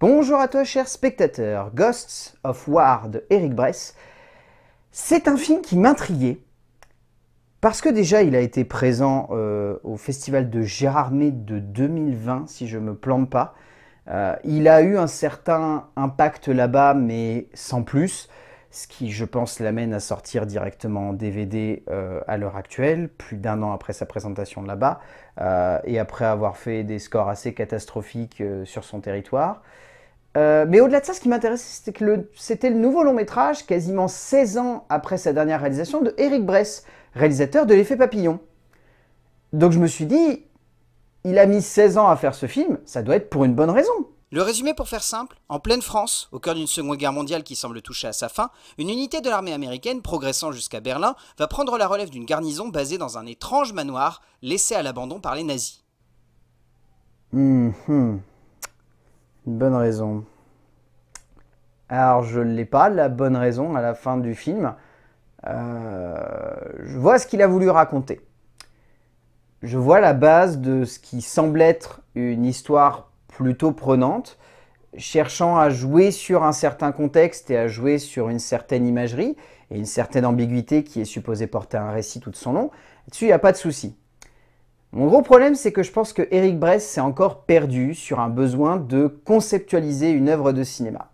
Bonjour à toi chers spectateurs, Ghosts of War de Eric Bress. C'est un film qui m'intriguait parce que déjà il a été présent au festival de Gérardmer de 2020 si je ne me plante pas. Il a eu un certain impact là-bas mais sans plus, ce qui je pense l'amène à sortir directement en DVD à l'heure actuelle, plus d'un an après sa présentation là-bas et après avoir fait des scores assez catastrophiques sur son territoire. Mais au-delà de ça, ce qui m'intéressait, c'était le nouveau long métrage, quasiment 16 ans après sa dernière réalisation, de Eric Bress, réalisateur de L'Effet Papillon. Donc je me suis dit, il a mis 16 ans à faire ce film, ça doit être pour une bonne raison. Le résumé pour faire simple, en pleine France, au cœur d'une seconde guerre mondiale qui semble toucher à sa fin, une unité de l'armée américaine, progressant jusqu'à Berlin, va prendre la relève d'une garnison basée dans un étrange manoir, laissé à l'abandon par les nazis. Une bonne raison. Alors je ne l'ai pas, la bonne raison à la fin du film. Je vois ce qu'il a voulu raconter. Je vois la base de ce qui semble être une histoire plutôt prenante, cherchant à jouer sur un certain contexte et à jouer sur une certaine imagerie et une certaine ambiguïté qui est supposée porter un récit tout son long. Là-dessus, il n'y a pas de souci. Mon gros problème, c'est que je pense que Eric Bress s'est encore perdu sur un besoin de conceptualiser une œuvre de cinéma.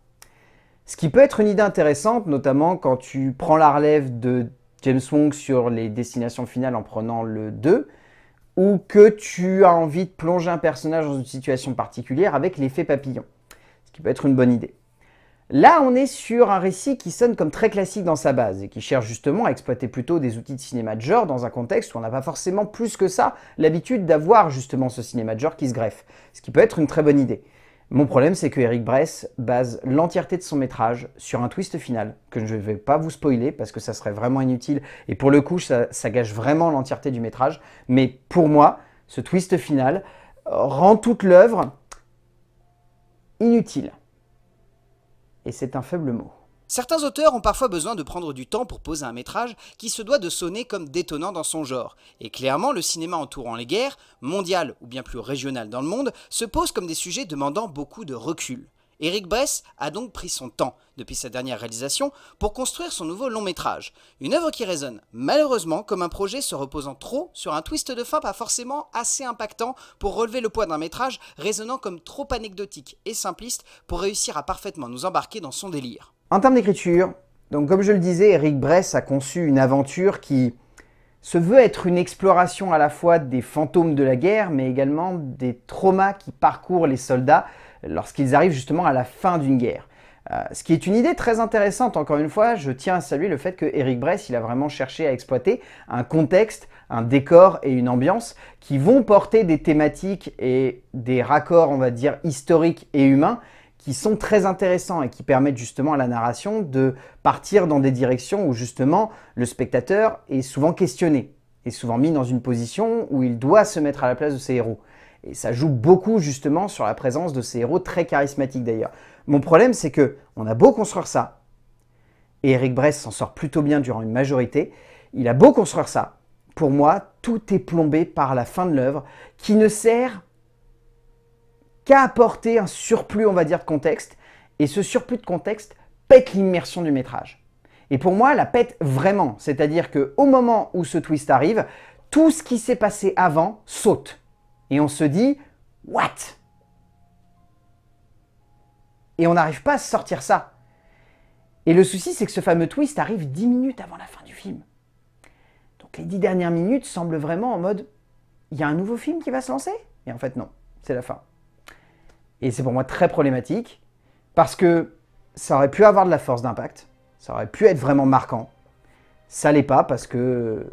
Ce qui peut être une idée intéressante, notamment quand tu prends la relève de James Wong sur les destinations finales en prenant le 2, ou que tu as envie de plonger un personnage dans une situation particulière avec l'effet papillon. Ce qui peut être une bonne idée. Là, on est sur un récit qui sonne comme très classique dans sa base et qui cherche justement à exploiter plutôt des outils de cinéma de genre dans un contexte où on n'a pas forcément plus que ça l'habitude d'avoir justement ce cinéma de genre qui se greffe, ce qui peut être une très bonne idée. Mon problème, c'est que Eric Bress base l'entièreté de son métrage sur un twist final que je ne vais pas vous spoiler parce que ça serait vraiment inutile et pour le coup, ça gâche vraiment l'entièreté du métrage. Mais pour moi, ce twist final rend toute l'œuvre inutile. Et c'est un faible mot. Certains auteurs ont parfois besoin de prendre du temps pour poser un métrage qui se doit de sonner comme détonnant dans son genre. Et clairement, le cinéma entourant les guerres, mondiales ou bien plus régionales dans le monde, se pose comme des sujets demandant beaucoup de recul. Eric Bress a donc pris son temps, depuis sa dernière réalisation, pour construire son nouveau long métrage. Une œuvre qui résonne, malheureusement, comme un projet se reposant trop sur un twist de fin pas forcément assez impactant pour relever le poids d'un métrage résonnant comme trop anecdotique et simpliste pour réussir à parfaitement nous embarquer dans son délire. En termes d'écriture, donc comme je le disais, Eric Bress a conçu une aventure qui se veut être une exploration à la fois des fantômes de la guerre, mais également des traumas qui parcourent les soldats lorsqu'ils arrivent justement à la fin d'une guerre. Ce qui est une idée très intéressante, encore une fois, je tiens à saluer le fait que Eric Bress il a vraiment cherché à exploiter un contexte, un décor et une ambiance qui vont porter des thématiques et des raccords, on va dire, historiques et humains, qui sont très intéressants et qui permettent justement à la narration de partir dans des directions où justement le spectateur est souvent questionné, est souvent mis dans une position où il doit se mettre à la place de ses héros. Et ça joue beaucoup justement sur la présence de ces héros très charismatiques d'ailleurs. Mon problème c'est que on a beau construire ça, et Eric Bress s'en sort plutôt bien durant une majorité, il a beau construire ça, pour moi tout est plombé par la fin de l'œuvre qui ne sert qu'à apporter un surplus, on va dire, de contexte. Et ce surplus de contexte pète l'immersion du métrage. Et pour moi, la pète vraiment. C'est-à-dire qu'au moment où ce twist arrive, tout ce qui s'est passé avant saute. Et on se dit « What ?» Et on n'arrive pas à sortir ça. Et le souci, c'est que ce fameux twist arrive 10 minutes avant la fin du film. Donc les 10 dernières minutes semblent vraiment en mode « Il y a un nouveau film qui va se lancer ?» Et en fait, non, c'est la fin. Et c'est pour moi très problématique, parce que ça aurait pu avoir de la force d'impact, ça aurait pu être vraiment marquant. Ça l'est pas parce que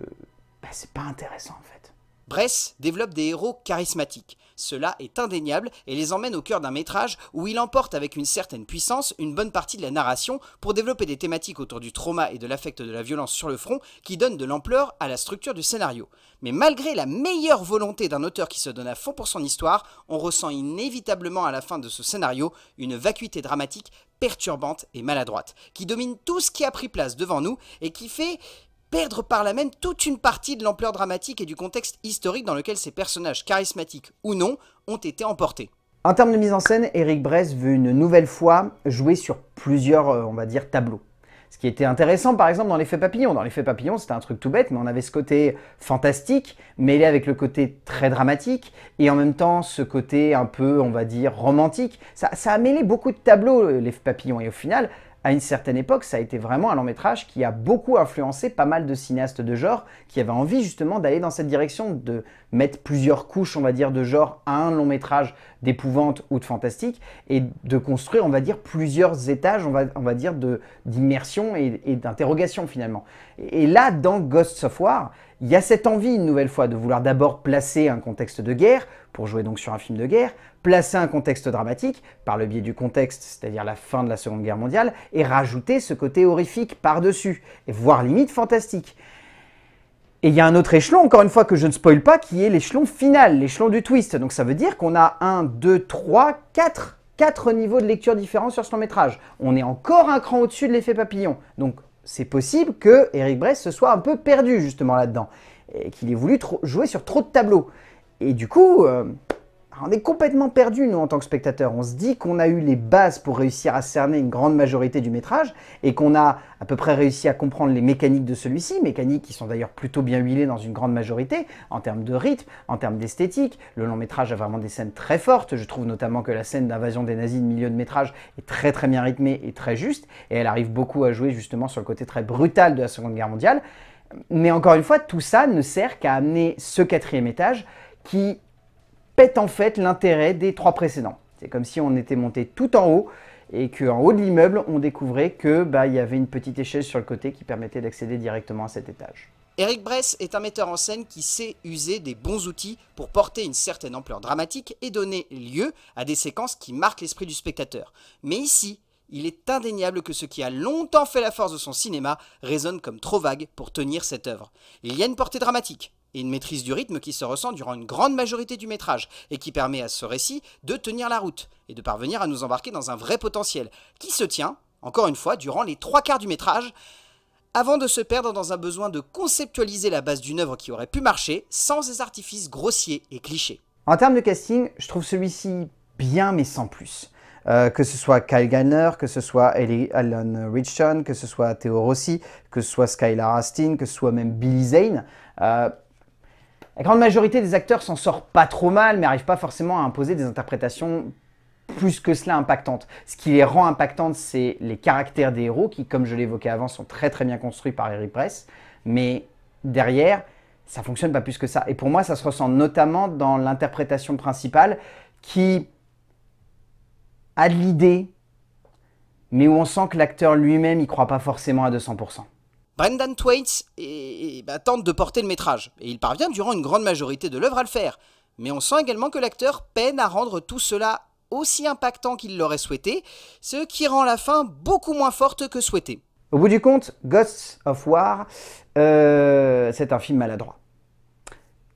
c'est pas intéressant en fait. Bress développe des héros charismatiques. Cela est indéniable et les emmène au cœur d'un métrage où il emporte avec une certaine puissance une bonne partie de la narration pour développer des thématiques autour du trauma et de l'affect de la violence sur le front qui donnent de l'ampleur à la structure du scénario. Mais malgré la meilleure volonté d'un auteur qui se donne à fond pour son histoire, on ressent inévitablement à la fin de ce scénario une vacuité dramatique perturbante et maladroite, qui domine tout ce qui a pris place devant nous et qui fait perdre par là même toute une partie de l'ampleur dramatique et du contexte historique dans lequel ces personnages, charismatiques ou non, ont été emportés. En termes de mise en scène, Eric Bress veut une nouvelle fois jouer sur plusieurs, on va dire, tableaux. Ce qui était intéressant, par exemple, dans l'effet papillon. Dans l'effet papillon, c'était un truc tout bête, mais on avait ce côté fantastique, mêlé avec le côté très dramatique, et en même temps, ce côté un peu, on va dire, romantique. Ça a mêlé beaucoup de tableaux, l'effet papillon, et au final, à une certaine époque, ça a été vraiment un long métrage qui a beaucoup influencé pas mal de cinéastes de genre qui avaient envie justement d'aller dans cette direction, de mettre plusieurs couches, on va dire, de genre à un long métrage d'épouvante ou de fantastique et de construire, on va dire, plusieurs étages, on va dire, d'immersion et d'interrogation finalement. Et là, dans Ghosts of War, il y a cette envie, une nouvelle fois, de vouloir d'abord placer un contexte de guerre, pour jouer donc sur un film de guerre, placer un contexte dramatique, par le biais du contexte, c'est-à-dire la fin de la Seconde Guerre mondiale, et rajouter ce côté horrifique par-dessus, et voire limite fantastique. Et il y a un autre échelon, encore une fois, que je ne spoil pas, qui est l'échelon final, l'échelon du twist. Donc ça veut dire qu'on a 1, 2, 3, 4 niveaux de lecture différents sur ce long métrage. On est encore un cran au-dessus de l'effet papillon. Donc c'est possible que Eric Bress se soit un peu perdu justement là-dedans, et qu'il ait voulu jouer sur trop de tableaux. Et du coup, on est complètement perdu, nous, en tant que spectateurs. On se dit qu'on a eu les bases pour réussir à cerner une grande majorité du métrage et qu'on a à peu près réussi à comprendre les mécaniques de celui-ci, mécaniques qui sont d'ailleurs plutôt bien huilées dans une grande majorité, en termes de rythme, en termes d'esthétique. Le long métrage a vraiment des scènes très fortes. Je trouve notamment que la scène d'invasion des nazis de milieu de métrage est très très bien rythmée et très juste. Et elle arrive beaucoup à jouer justement sur le côté très brutal de la Seconde Guerre mondiale. Mais encore une fois, tout ça ne sert qu'à amener ce quatrième étage qui pète en fait l'intérêt des 3 précédents. C'est comme si on était monté tout en haut et qu'en haut de l'immeuble, on découvrait que y avait une petite échelle sur le côté qui permettait d'accéder directement à cet étage. Eric Bress est un metteur en scène qui sait user des bons outils pour porter une certaine ampleur dramatique et donner lieu à des séquences qui marquent l'esprit du spectateur. Mais ici, il est indéniable que ce qui a longtemps fait la force de son cinéma résonne comme trop vague pour tenir cette œuvre. Il y a une portée dramatique et une maîtrise du rythme qui se ressent durant une grande majorité du métrage et qui permet à ce récit de tenir la route et de parvenir à nous embarquer dans un vrai potentiel qui se tient, encore une fois, durant les 3/4 du métrage, avant de se perdre dans un besoin de conceptualiser la base d'une œuvre qui aurait pu marcher sans ces artifices grossiers et clichés. En termes de casting, je trouve celui-ci bien mais sans plus. Que ce soit Kyle Gallner, que ce soit Alan Ritchson, que ce soit Theo Rossi, que ce soit Skylar Astin, que ce soit même Billy Zane. La grande majorité des acteurs s'en sort pas trop mal, mais n'arrivent pas forcément à imposer des interprétations plus que cela impactantes. Ce qui les rend impactantes, c'est les caractères des héros qui, comme je l'évoquais avant, sont très très bien construits par Eric Bress. Mais derrière, ça fonctionne pas plus que ça. Et pour moi, ça se ressent notamment dans l'interprétation principale qui a de l'idée, mais où on sent que l'acteur lui-même n'y croit pas forcément à 200%. Brendan Thwaites tente de porter le métrage, et il parvient durant une grande majorité de l'œuvre à le faire. Mais on sent également que l'acteur peine à rendre tout cela aussi impactant qu'il l'aurait souhaité, ce qui rend la fin beaucoup moins forte que souhaité. Au bout du compte, Ghosts of War, c'est un film maladroit,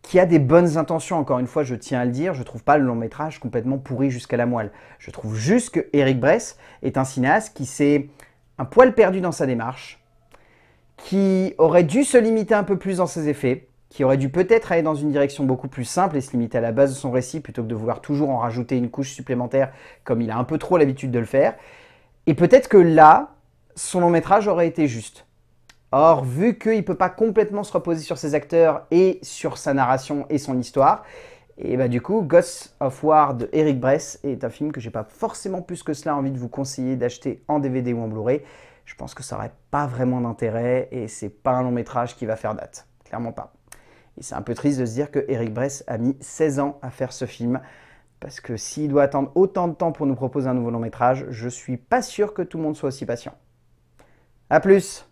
qui a des bonnes intentions, encore une fois, je tiens à le dire. Je ne trouve pas le long métrage complètement pourri jusqu'à la moelle. Je trouve juste que Eric Bress est un cinéaste qui s'est un poil perdu dans sa démarche, qui aurait dû se limiter un peu plus dans ses effets, qui aurait dû peut-être aller dans une direction beaucoup plus simple et se limiter à la base de son récit plutôt que de vouloir toujours en rajouter une couche supplémentaire comme il a un peu trop l'habitude de le faire. Et peut-être que là, son long métrage aurait été juste. Or, vu qu'il ne peut pas complètement se reposer sur ses acteurs et sur sa narration et son histoire, et du coup, Ghosts of War de Eric Bress est un film que j'ai pas forcément plus que cela envie de vous conseiller d'acheter en DVD ou en Blu-ray. Je pense que ça n'aurait pas vraiment d'intérêt et c'est pas un long métrage qui va faire date. Clairement pas. Et c'est un peu triste de se dire que Eric Bress a mis 16 ans à faire ce film. Parce que s'il doit attendre autant de temps pour nous proposer un nouveau long métrage, je suis pas sûr que tout le monde soit aussi patient. A plus!